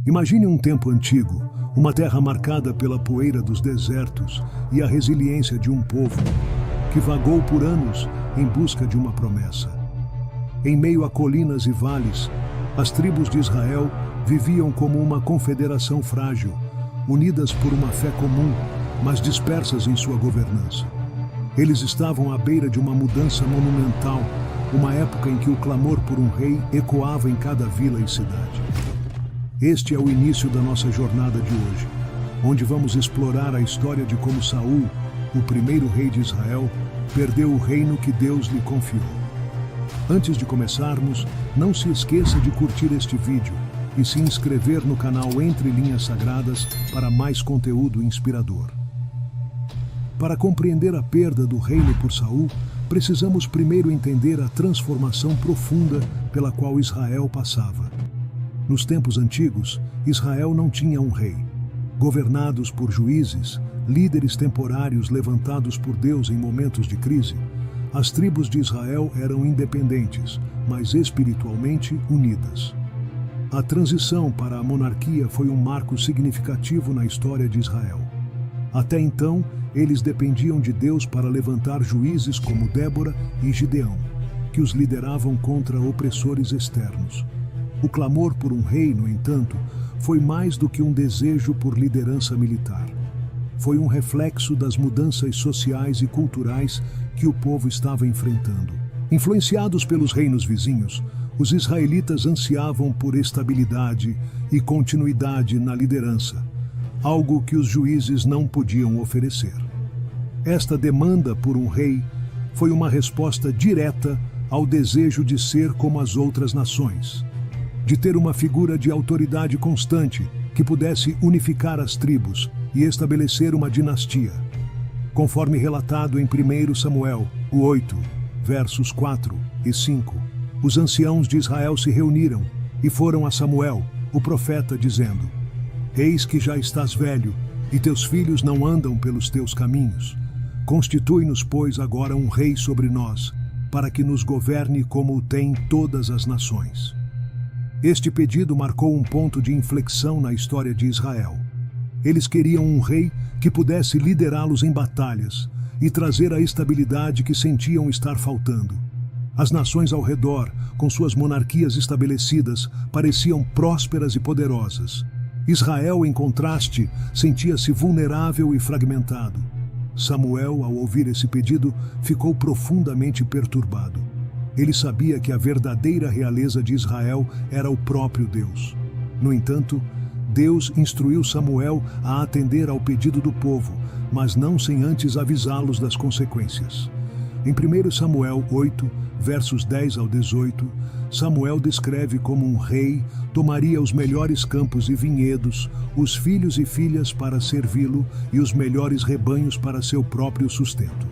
Imagine um tempo antigo, uma terra marcada pela poeira dos desertos e a resiliência de um povo que vagou por anos em busca de uma promessa. Em meio a colinas e vales, as tribos de Israel viviam como uma confederação frágil, unidas por uma fé comum, mas dispersas em sua governança. Eles estavam à beira de uma mudança monumental, uma época em que o clamor por um rei ecoava em cada vila e cidade. Este é o início da nossa jornada de hoje, onde vamos explorar a história de como Saul, o primeiro rei de Israel, perdeu o reino que Deus lhe confiou. Antes de começarmos, não se esqueça de curtir este vídeo e se inscrever no canal Entre Linhas Sagradas para mais conteúdo inspirador. Para compreender a perda do reino por Saul, precisamos primeiro entender a transformação profunda pela qual Israel passava. Nos tempos antigos, Israel não tinha um rei. Governados por juízes, líderes temporários levantados por Deus em momentos de crise, as tribos de Israel eram independentes, mas espiritualmente unidas. A transição para a monarquia foi um marco significativo na história de Israel. Até então, eles dependiam de Deus para levantar juízes como Débora e Gideão, que os lideravam contra opressores externos. O clamor por um rei, no entanto, foi mais do que um desejo por liderança militar. Foi um reflexo das mudanças sociais e culturais que o povo estava enfrentando. Influenciados pelos reinos vizinhos, os israelitas ansiavam por estabilidade e continuidade na liderança, algo que os juízes não podiam oferecer. Esta demanda por um rei foi uma resposta direta ao desejo de ser como as outras nações, de ter uma figura de autoridade constante que pudesse unificar as tribos e estabelecer uma dinastia. Conforme relatado em 1 Samuel 8, versos 4 e 5, os anciãos de Israel se reuniram e foram a Samuel, o profeta, dizendo: Eis que já estás velho, e teus filhos não andam pelos teus caminhos. Constitui-nos, pois, agora um rei sobre nós, para que nos governe como o têm todas as nações. Este pedido marcou um ponto de inflexão na história de Israel. Eles queriam um rei que pudesse liderá-los em batalhas e trazer a estabilidade que sentiam estar faltando. As nações ao redor, com suas monarquias estabelecidas, pareciam prósperas e poderosas. Israel, em contraste, sentia-se vulnerável e fragmentado. Samuel, ao ouvir esse pedido, ficou profundamente perturbado. Ele sabia que a verdadeira realeza de Israel era o próprio Deus. No entanto, Deus instruiu Samuel a atender ao pedido do povo, mas não sem antes avisá-los das consequências. Em 1 Samuel 8, versos 10 ao 18, Samuel descreve como um rei tomaria os melhores campos e vinhedos, os filhos e filhas para servi-lo e os melhores rebanhos para seu próprio sustento.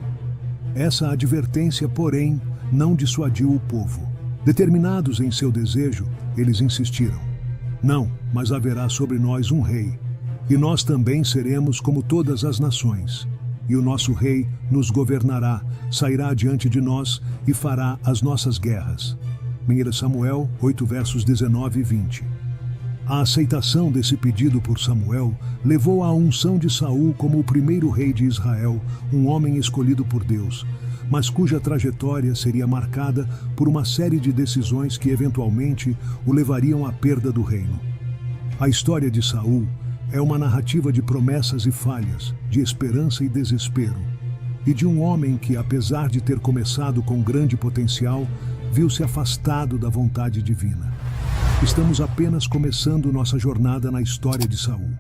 Essa advertência, porém, não dissuadiu o povo. Determinados em seu desejo, eles insistiram: Não, mas haverá sobre nós um rei, e nós também seremos como todas as nações. E o nosso rei nos governará, sairá diante de nós e fará as nossas guerras. 1 Samuel 8, versos 19 e 20. A aceitação desse pedido por Samuel levou à unção de Saul como o primeiro rei de Israel, um homem escolhido por Deus, mas cuja trajetória seria marcada por uma série de decisões que eventualmente o levariam à perda do reino. A história de Saul é uma narrativa de promessas e falhas, de esperança e desespero, e de um homem que, apesar de ter começado com grande potencial, viu-se afastado da vontade divina. Estamos apenas começando nossa jornada na história de Saul.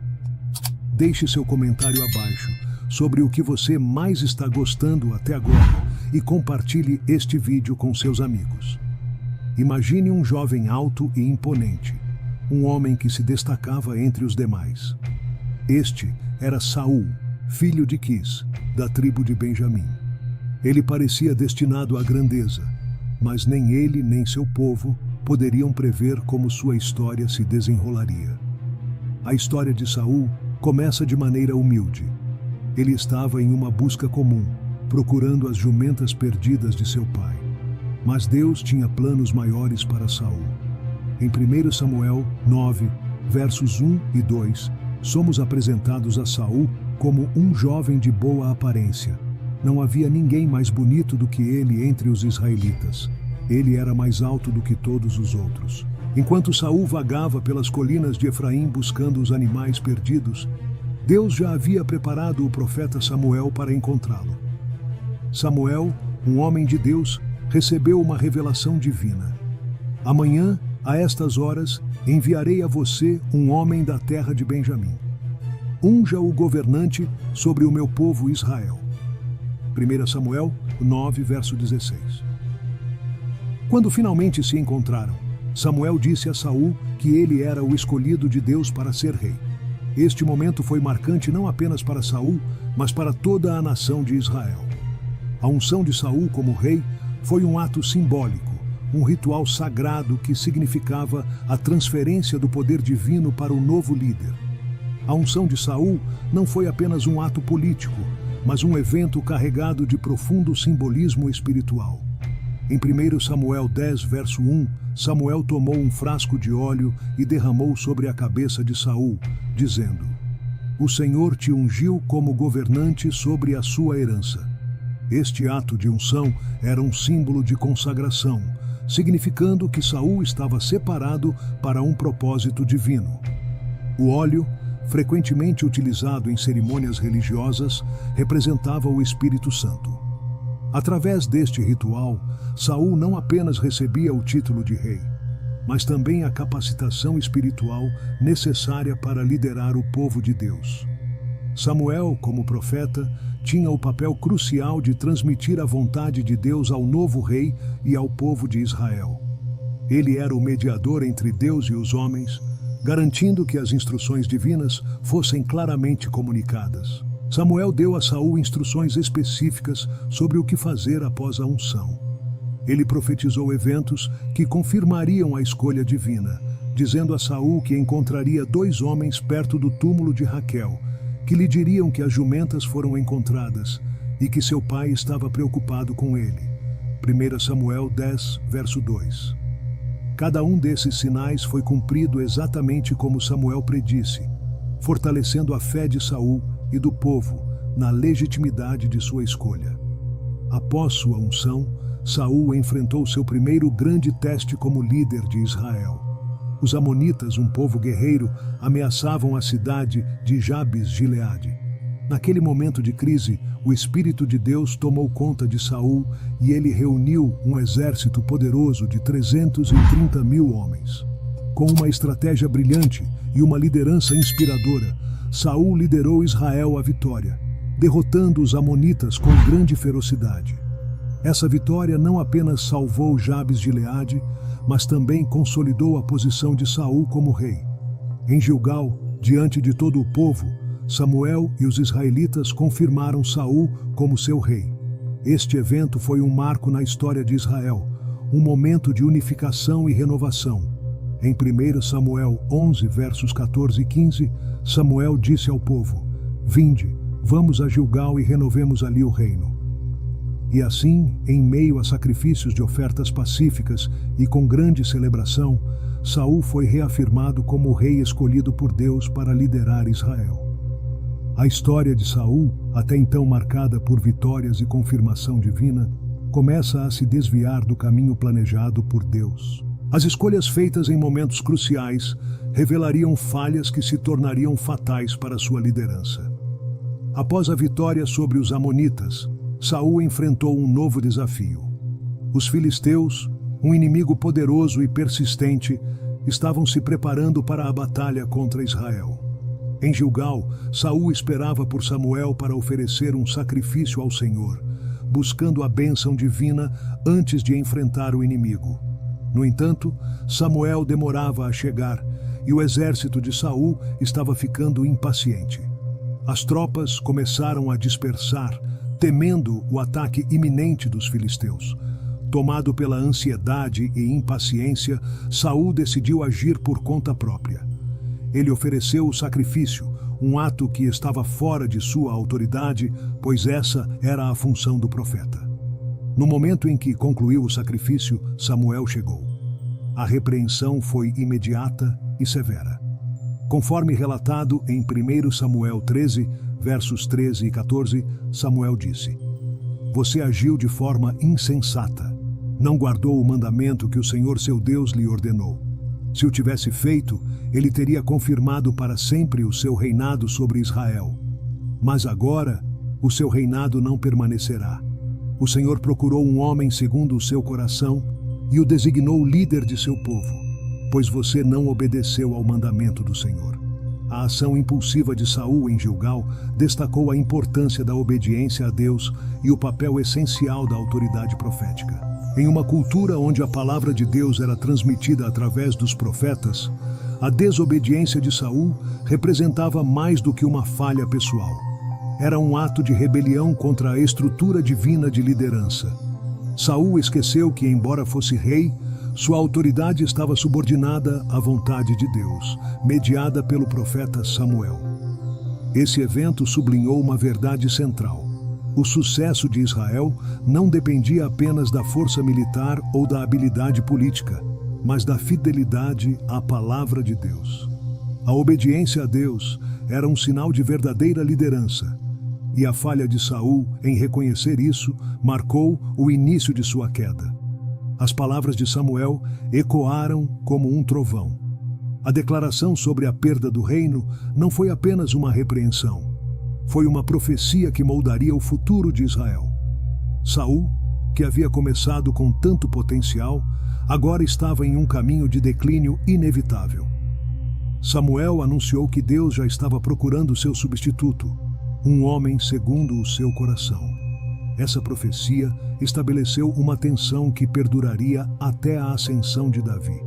Deixe seu comentário abaixo sobre o que você mais está gostando até agora e compartilhe este vídeo com seus amigos. Imagine um jovem alto e imponente, um homem que se destacava entre os demais. Este era Saul, filho de Quis, da tribo de Benjamim. Ele parecia destinado à grandeza, mas nem ele nem seu povo poderiam prever como sua história se desenrolaria. A história de Saul começa de maneira humilde. Ele estava em uma busca comum, procurando as jumentas perdidas de seu pai. Mas Deus tinha planos maiores para Saul. Em 1 Samuel 9, versos 1 e 2, somos apresentados a Saul como um jovem de boa aparência. Não havia ninguém mais bonito do que ele entre os israelitas. Ele era mais alto do que todos os outros. Enquanto Saul vagava pelas colinas de Efraim buscando os animais perdidos, Deus já havia preparado o profeta Samuel para encontrá-lo. Samuel, um homem de Deus, recebeu uma revelação divina. Amanhã, a estas horas, enviarei a você um homem da terra de Benjamim. Unja o governante sobre o meu povo Israel. 1 Samuel 9, verso 16. Quando finalmente se encontraram, Samuel disse a Saul que ele era o escolhido de Deus para ser rei. Este momento foi marcante não apenas para Saul, mas para toda a nação de Israel. A unção de Saul como rei foi um ato simbólico, um ritual sagrado que significava a transferência do poder divino para o novo líder. A unção de Saul não foi apenas um ato político, mas um evento carregado de profundo simbolismo espiritual. Em 1 Samuel 10, verso 1, Samuel tomou um frasco de óleo e derramou sobre a cabeça de Saul, dizendo: O Senhor te ungiu como governante sobre a sua herança. Este ato de unção era um símbolo de consagração, significando que Saul estava separado para um propósito divino. O óleo, frequentemente utilizado em cerimônias religiosas, representava o Espírito Santo. Através deste ritual, Saul não apenas recebia o título de rei, mas também a capacitação espiritual necessária para liderar o povo de Deus. Samuel, como profeta, tinha o papel crucial de transmitir a vontade de Deus ao novo rei e ao povo de Israel. Ele era o mediador entre Deus e os homens, garantindo que as instruções divinas fossem claramente comunicadas. Samuel deu a Saul instruções específicas sobre o que fazer após a unção. Ele profetizou eventos que confirmariam a escolha divina, dizendo a Saul que encontraria 2 homens perto do túmulo de Raquel, que lhe diriam que as jumentas foram encontradas e que seu pai estava preocupado com ele. 1 Samuel 10, verso 2. Cada um desses sinais foi cumprido exatamente como Samuel predisse, fortalecendo a fé de Saul e do povo na legitimidade de sua escolha. Após sua unção, Saul enfrentou seu primeiro grande teste como líder de Israel. Os amonitas, um povo guerreiro, ameaçavam a cidade de Jabes-Gileade. Naquele momento de crise, o Espírito de Deus tomou conta de Saul e ele reuniu um exército poderoso de 330.000 homens. Com uma estratégia brilhante e uma liderança inspiradora, Saul liderou Israel à vitória, derrotando os amonitas com grande ferocidade. Essa vitória não apenas salvou Jabes-Gileade, mas também consolidou a posição de Saul como rei. Em Gilgal, diante de todo o povo, Samuel e os israelitas confirmaram Saul como seu rei. Este evento foi um marco na história de Israel, um momento de unificação e renovação. Em 1 Samuel 11, versos 14 e 15, Samuel disse ao povo: Vinde, vamos a Gilgal e renovemos ali o reino. E assim, em meio a sacrifícios de ofertas pacíficas e com grande celebração, Saul foi reafirmado como o rei escolhido por Deus para liderar Israel. A história de Saul, até então marcada por vitórias e confirmação divina, começa a se desviar do caminho planejado por Deus. As escolhas feitas em momentos cruciais revelariam falhas que se tornariam fatais para sua liderança. Após a vitória sobre os amonitas, Saul enfrentou um novo desafio. Os filisteus, um inimigo poderoso e persistente, estavam se preparando para a batalha contra Israel. Em Gilgal, Saul esperava por Samuel para oferecer um sacrifício ao Senhor, buscando a bênção divina antes de enfrentar o inimigo. No entanto, Samuel demorava a chegar e o exército de Saul estava ficando impaciente. As tropas começaram a dispersar, temendo o ataque iminente dos filisteus. Tomado pela ansiedade e impaciência, Saul decidiu agir por conta própria. Ele ofereceu o sacrifício, um ato que estava fora de sua autoridade, pois essa era a função do profeta. No momento em que concluiu o sacrifício, Samuel chegou. A repreensão foi imediata e severa. Conforme relatado em 1 Samuel 13, versos 13 e 14, Samuel disse: Você agiu de forma insensata. Não guardou o mandamento que o Senhor seu Deus lhe ordenou. Se o tivesse feito, ele teria confirmado para sempre o seu reinado sobre Israel. Mas agora, o seu reinado não permanecerá. O Senhor procurou um homem segundo o seu coração e o designou líder de seu povo, pois você não obedeceu ao mandamento do Senhor. A ação impulsiva de Saul em Gilgal destacou a importância da obediência a Deus e o papel essencial da autoridade profética. Em uma cultura onde a palavra de Deus era transmitida através dos profetas, a desobediência de Saul representava mais do que uma falha pessoal. Era um ato de rebelião contra a estrutura divina de liderança. Saul esqueceu que, embora fosse rei, sua autoridade estava subordinada à vontade de Deus, mediada pelo profeta Samuel. Esse evento sublinhou uma verdade central. O sucesso de Israel não dependia apenas da força militar ou da habilidade política, mas da fidelidade à palavra de Deus. A obediência a Deus era um sinal de verdadeira liderança, e a falha de Saul em reconhecer isso marcou o início de sua queda. As palavras de Samuel ecoaram como um trovão. A declaração sobre a perda do reino não foi apenas uma repreensão. Foi uma profecia que moldaria o futuro de Israel. Saul, que havia começado com tanto potencial, agora estava em um caminho de declínio inevitável. Samuel anunciou que Deus já estava procurando seu substituto, um homem segundo o seu coração. Essa profecia estabeleceu uma tensão que perduraria até a ascensão de Davi.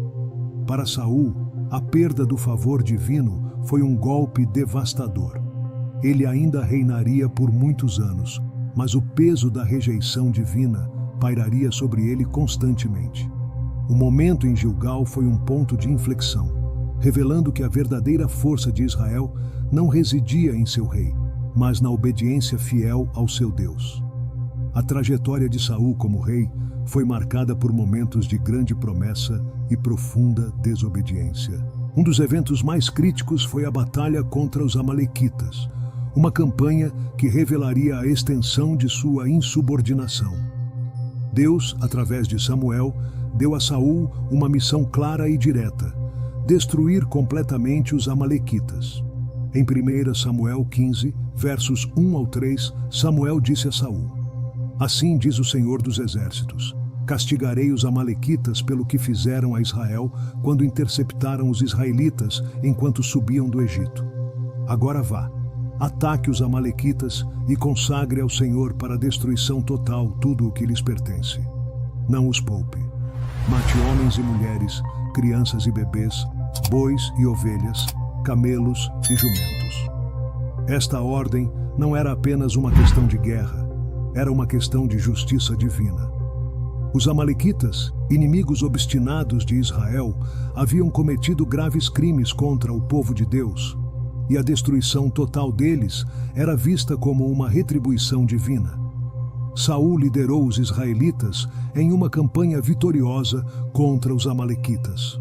Para Saul, a perda do favor divino foi um golpe devastador. Ele ainda reinaria por muitos anos, mas o peso da rejeição divina pairaria sobre ele constantemente. O momento em Gilgal foi um ponto de inflexão, revelando que a verdadeira força de Israel não residia em seu rei, mas na obediência fiel ao seu Deus. A trajetória de Saul como rei foi marcada por momentos de grande promessa e profunda desobediência. Um dos eventos mais críticos foi a batalha contra os amalequitas, uma campanha que revelaria a extensão de sua insubordinação. Deus, através de Samuel, deu a Saul uma missão clara e direta: destruir completamente os amalequitas. Em 1 Samuel 15, versos 1 ao 3, Samuel disse a Saul: Assim diz o Senhor dos Exércitos: castigarei os amalequitas pelo que fizeram a Israel quando interceptaram os israelitas enquanto subiam do Egito. Agora vá, ataque os amalequitas e consagre ao Senhor para a destruição total tudo o que lhes pertence. Não os poupe. Mate homens e mulheres, crianças e bebês, bois e ovelhas, camelos e jumentos. Esta ordem não era apenas uma questão de guerra, era uma questão de justiça divina. Os amalequitas, inimigos obstinados de Israel, haviam cometido graves crimes contra o povo de Deus, e a destruição total deles era vista como uma retribuição divina. Saul liderou os israelitas em uma campanha vitoriosa contra os amalequitas.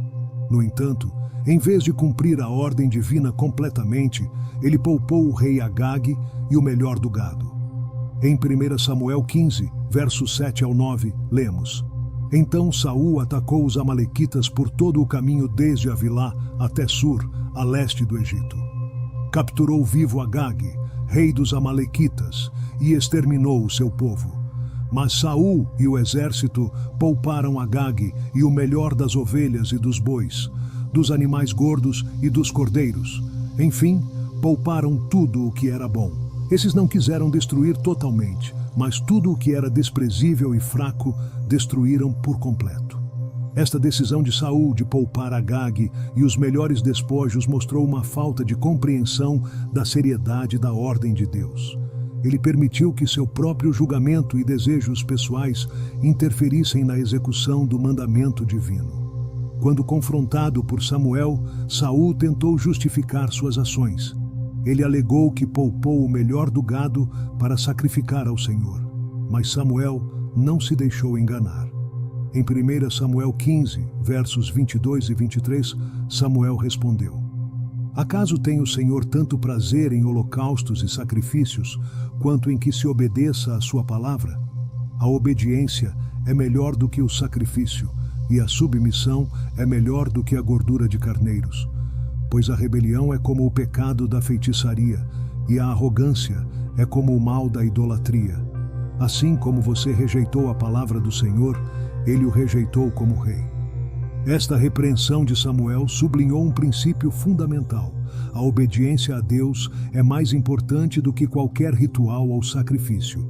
No entanto, em vez de cumprir a ordem divina completamente, ele poupou o rei Agag e o melhor do gado. Em 1 Samuel 15, versos 7 ao 9, lemos: Então Saul atacou os amalequitas por todo o caminho desde Avilá até Sur, a leste do Egito. Capturou vivo Agag, rei dos amalequitas, e exterminou o seu povo. Mas Saul e o exército pouparam Agag e o melhor das ovelhas e dos bois, dos animais gordos e dos cordeiros. Enfim, pouparam tudo o que era bom. Esses não quiseram destruir totalmente, mas tudo o que era desprezível e fraco destruíram por completo. Esta decisão de Saul de poupar Agag e os melhores despojos mostrou uma falta de compreensão da seriedade da ordem de Deus. Ele permitiu que seu próprio julgamento e desejos pessoais interferissem na execução do mandamento divino. Quando confrontado por Samuel, Saul tentou justificar suas ações. Ele alegou que poupou o melhor do gado para sacrificar ao Senhor. Mas Samuel não se deixou enganar. Em 1 Samuel 15, versos 22 e 23, Samuel respondeu: Acaso tem o Senhor tanto prazer em holocaustos e sacrifícios, quanto em que se obedeça à sua palavra? A obediência é melhor do que o sacrifício, e a submissão é melhor do que a gordura de carneiros. Pois a rebelião é como o pecado da feitiçaria, e a arrogância é como o mal da idolatria. Assim como você rejeitou a palavra do Senhor, ele o rejeitou como rei. Esta repreensão de Samuel sublinhou um princípio fundamental. A obediência a Deus é mais importante do que qualquer ritual ou sacrifício.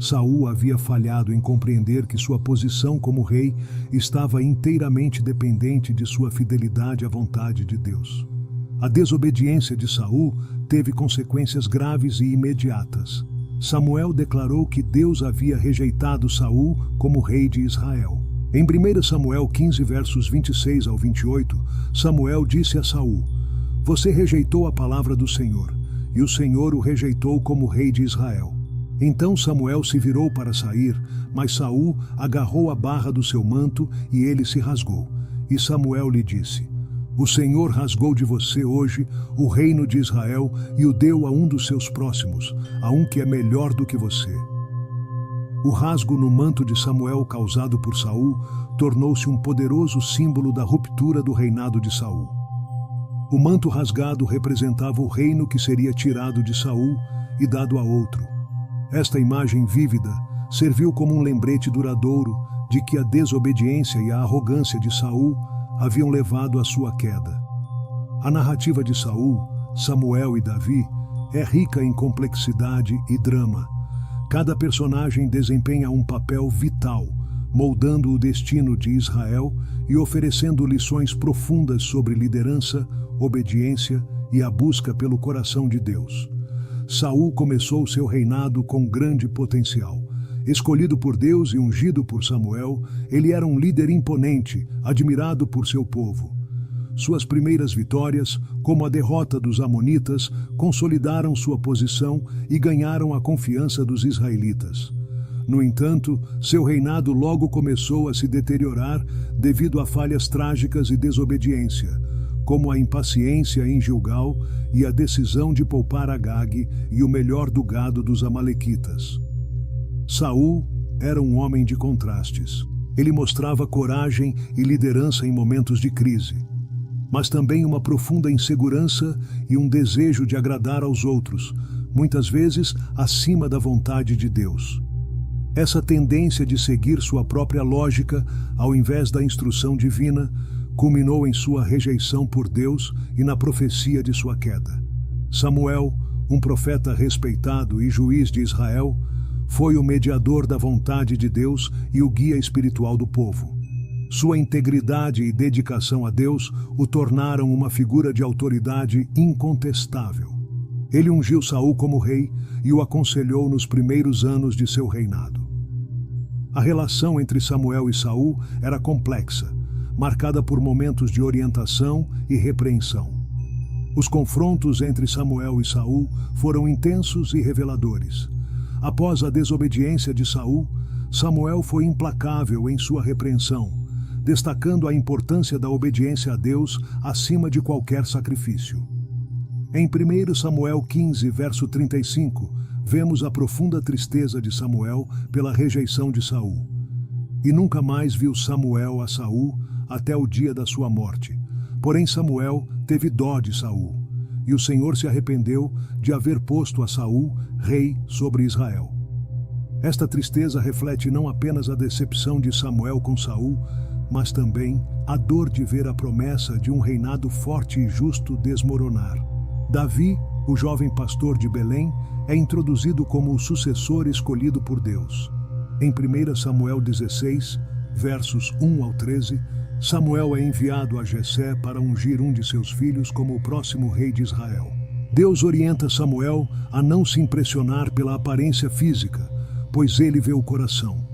Saul havia falhado em compreender que sua posição como rei estava inteiramente dependente de sua fidelidade à vontade de Deus. A desobediência de Saul teve consequências graves e imediatas. Samuel declarou que Deus havia rejeitado Saul como rei de Israel. Em 1 Samuel 15, versos 26 ao 28, Samuel disse a Saul: "Você rejeitou a palavra do Senhor, e o Senhor o rejeitou como rei de Israel." Então Samuel se virou para sair, mas Saul agarrou a barra do seu manto e ele se rasgou. E Samuel lhe disse: "O Senhor rasgou de você hoje o reino de Israel e o deu a um dos seus próximos, a um que é melhor do que você." O rasgo no manto de Samuel causado por Saul tornou-se um poderoso símbolo da ruptura do reinado de Saul. O manto rasgado representava o reino que seria tirado de Saul e dado a outro. Esta imagem vívida serviu como um lembrete duradouro de que a desobediência e a arrogância de Saul haviam levado à sua queda. A narrativa de Saul, Samuel e Davi é rica em complexidade e drama. Cada personagem desempenha um papel vital, moldando o destino de Israel e oferecendo lições profundas sobre liderança, obediência e a busca pelo coração de Deus. Saul começou seu reinado com grande potencial. Escolhido por Deus e ungido por Samuel, ele era um líder imponente, admirado por seu povo. Suas primeiras vitórias, como a derrota dos amonitas, consolidaram sua posição e ganharam a confiança dos israelitas. No entanto, seu reinado logo começou a se deteriorar devido a falhas trágicas e desobediência, como a impaciência em Gilgal e a decisão de poupar Agag e o melhor do gado dos amalequitas. Saul era um homem de contrastes. Ele mostrava coragem e liderança em momentos de crise, mas também uma profunda insegurança e um desejo de agradar aos outros, muitas vezes acima da vontade de Deus. Essa tendência de seguir sua própria lógica, ao invés da instrução divina, culminou em sua rejeição por Deus e na profecia de sua queda. Samuel, um profeta respeitado e juiz de Israel, foi o mediador da vontade de Deus e o guia espiritual do povo. Sua integridade e dedicação a Deus o tornaram uma figura de autoridade incontestável. Ele ungiu Saul como rei e o aconselhou nos primeiros anos de seu reinado. A relação entre Samuel e Saul era complexa, marcada por momentos de orientação e repreensão. Os confrontos entre Samuel e Saul foram intensos e reveladores. Após a desobediência de Saul, Samuel foi implacável em sua repreensão, destacando a importância da obediência a Deus acima de qualquer sacrifício. Em 1 Samuel 15, verso 35, vemos a profunda tristeza de Samuel pela rejeição de Saul. E nunca mais viu Samuel a Saul até o dia da sua morte. Porém Samuel teve dó de Saul, e o Senhor se arrependeu de haver posto a Saul rei sobre Israel. Esta tristeza reflete não apenas a decepção de Samuel com Saul, mas também a dor de ver a promessa de um reinado forte e justo desmoronar. Davi, o jovem pastor de Belém, é introduzido como o sucessor escolhido por Deus. Em 1 Samuel 16, versos 1 ao 13, Samuel é enviado a Jessé para ungir um de seus filhos como o próximo rei de Israel. Deus orienta Samuel a não se impressionar pela aparência física, pois ele vê o coração.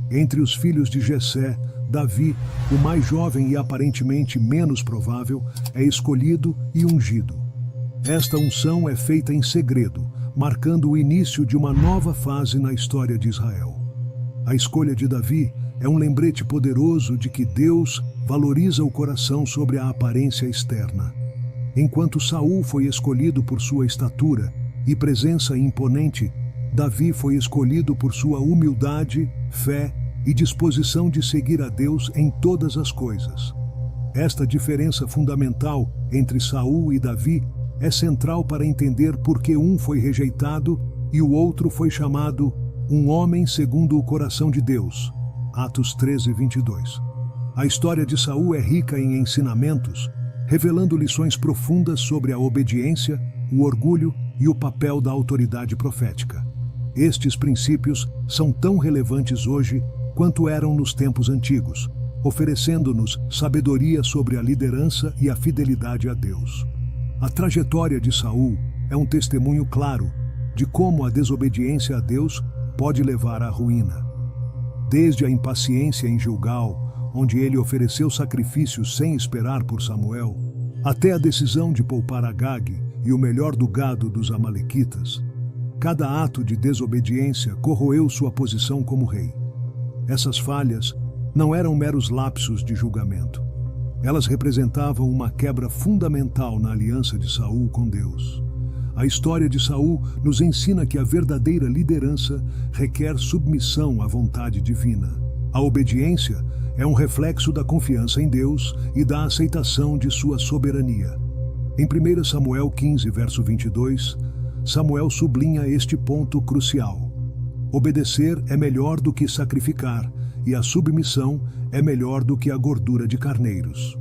Entre os filhos de Jessé, Davi, o mais jovem e aparentemente menos provável, é escolhido e ungido. Esta unção é feita em segredo, marcando o início de uma nova fase na história de Israel. A escolha de Davi é um lembrete poderoso de que Deus valoriza o coração sobre a aparência externa. Enquanto Saul foi escolhido por sua estatura e presença imponente, Davi foi escolhido por sua humildade, fé e disposição de seguir a Deus em todas as coisas. Esta diferença fundamental entre Saul e Davi é central para entender por que um foi rejeitado e o outro foi chamado um homem segundo o coração de Deus. Atos 13:22. A história de Saul é rica em ensinamentos, revelando lições profundas sobre a obediência, o orgulho e o papel da autoridade profética. Estes princípios são tão relevantes hoje quanto eram nos tempos antigos, oferecendo-nos sabedoria sobre a liderança e a fidelidade a Deus. A trajetória de Saul é um testemunho claro de como a desobediência a Deus pode levar à ruína. Desde a impaciência em Gilgal, onde ele ofereceu sacrifícios sem esperar por Samuel, até a decisão de poupar Agag e o melhor do gado dos amalequitas, cada ato de desobediência corroeu sua posição como rei. Essas falhas não eram meros lapsos de julgamento. Elas representavam uma quebra fundamental na aliança de Saul com Deus. A história de Saul nos ensina que a verdadeira liderança requer submissão à vontade divina. A obediência é um reflexo da confiança em Deus e da aceitação de sua soberania. Em 1 Samuel 15, verso 22, Samuel sublinha este ponto crucial. Obedecer é melhor do que sacrificar, e a submissão é melhor do que a gordura de carneiros.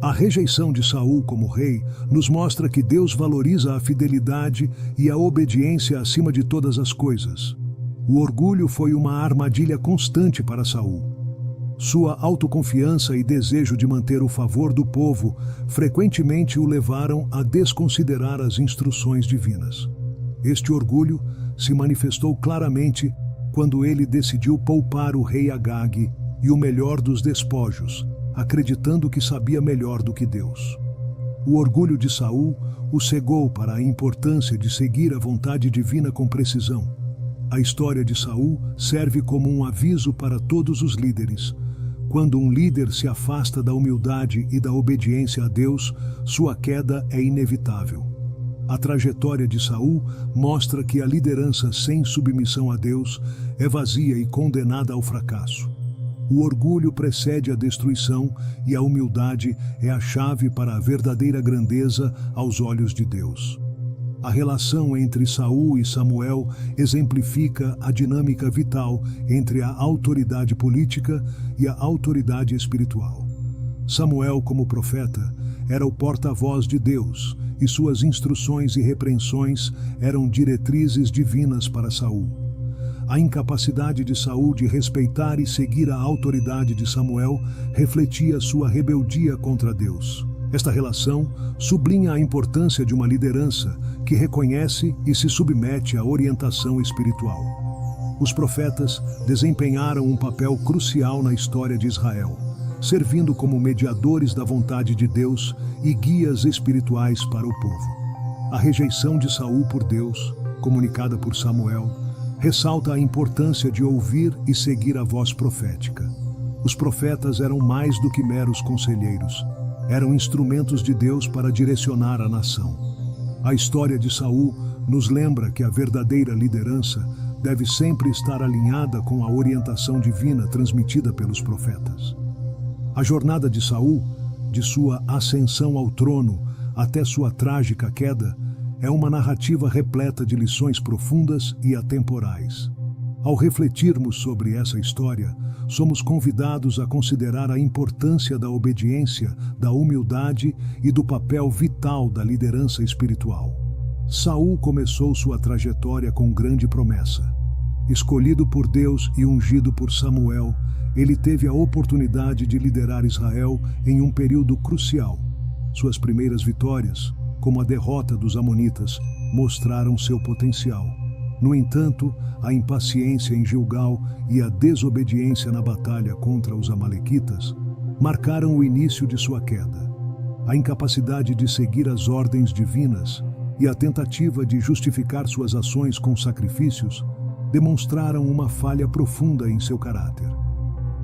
A rejeição de Saul como rei nos mostra que Deus valoriza a fidelidade e a obediência acima de todas as coisas. O orgulho foi uma armadilha constante para Saul. Sua autoconfiança e desejo de manter o favor do povo frequentemente o levaram a desconsiderar as instruções divinas. Este orgulho se manifestou claramente quando ele decidiu poupar o rei Agag e o melhor dos despojos, acreditando que sabia melhor do que Deus. O orgulho de Saul o cegou para a importância de seguir a vontade divina com precisão. A história de Saul serve como um aviso para todos os líderes. Quando um líder se afasta da humildade e da obediência a Deus, sua queda é inevitável. A trajetória de Saul mostra que a liderança sem submissão a Deus é vazia e condenada ao fracasso. O orgulho precede a destruição e a humildade é a chave para a verdadeira grandeza aos olhos de Deus. A relação entre Saul e Samuel exemplifica a dinâmica vital entre a autoridade política e a autoridade espiritual. Samuel, como profeta, era o porta-voz de Deus, e suas instruções e repreensões eram diretrizes divinas para Saul. A incapacidade de Saul de respeitar e seguir a autoridade de Samuel refletia sua rebeldia contra Deus. Esta relação sublinha a importância de uma liderança que reconhece e se submete à orientação espiritual. Os profetas desempenharam um papel crucial na história de Israel, servindo como mediadores da vontade de Deus e guias espirituais para o povo. A rejeição de Saul por Deus, comunicada por Samuel, ressalta a importância de ouvir e seguir a voz profética. Os profetas eram mais do que meros conselheiros. Eram instrumentos de Deus para direcionar a nação. A história de Saul nos lembra que a verdadeira liderança deve sempre estar alinhada com a orientação divina transmitida pelos profetas. A jornada de Saul, de sua ascensão ao trono até sua trágica queda, é uma narrativa repleta de lições profundas e atemporais. Ao refletirmos sobre essa história, somos convidados a considerar a importância da obediência, da humildade e do papel vital da liderança espiritual. Saul começou sua trajetória com grande promessa. Escolhido por Deus e ungido por Samuel, ele teve a oportunidade de liderar Israel em um período crucial. Suas primeiras vitórias, como a derrota dos amonitas, mostraram seu potencial. No entanto, a impaciência em Gilgal e a desobediência na batalha contra os amalequitas marcaram o início de sua queda. A incapacidade de seguir as ordens divinas e a tentativa de justificar suas ações com sacrifícios demonstraram uma falha profunda em seu caráter.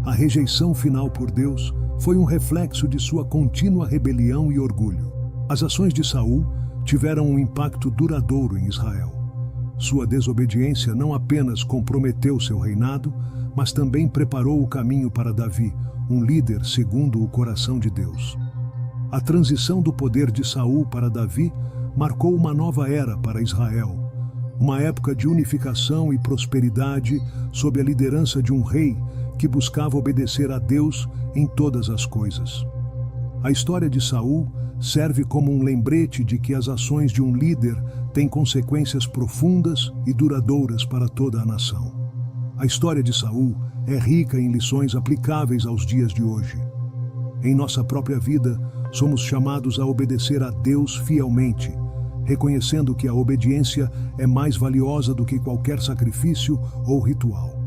A rejeição final por Deus foi um reflexo de sua contínua rebelião e orgulho. As ações de Saul tiveram um impacto duradouro em Israel. Sua desobediência não apenas comprometeu seu reinado, mas também preparou o caminho para Davi, um líder segundo o coração de Deus. A transição do poder de Saul para Davi marcou uma nova era para Israel, uma época de unificação e prosperidade sob a liderança de um rei que buscava obedecer a Deus em todas as coisas. A história de Saul serve como um lembrete de que as ações de um líder têm consequências profundas e duradouras para toda a nação. A história de Saul é rica em lições aplicáveis aos dias de hoje. Em nossa própria vida, somos chamados a obedecer a Deus fielmente, reconhecendo que a obediência é mais valiosa do que qualquer sacrifício ou ritual.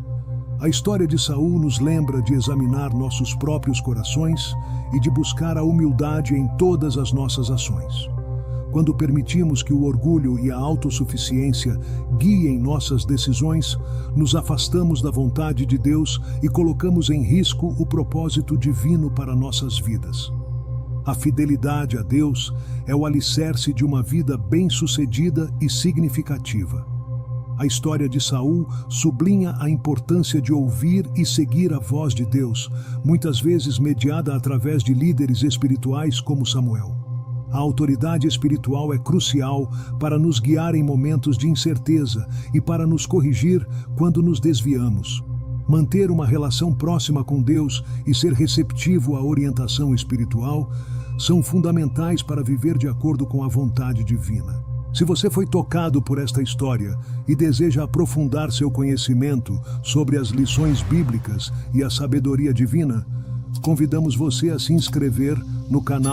A história de Saul nos lembra de examinar nossos próprios corações e de buscar a humildade em todas as nossas ações. Quando permitimos que o orgulho e a autossuficiência guiem nossas decisões, nos afastamos da vontade de Deus e colocamos em risco o propósito divino para nossas vidas. A fidelidade a Deus é o alicerce de uma vida bem-sucedida e significativa. A história de Saul sublinha a importância de ouvir e seguir a voz de Deus, muitas vezes mediada através de líderes espirituais como Samuel. A autoridade espiritual é crucial para nos guiar em momentos de incerteza e para nos corrigir quando nos desviamos. Manter uma relação próxima com Deus e ser receptivo à orientação espiritual são fundamentais para viver de acordo com a vontade divina. Se você foi tocado por esta história e deseja aprofundar seu conhecimento sobre as lições bíblicas e a sabedoria divina, convidamos você a se inscrever no canal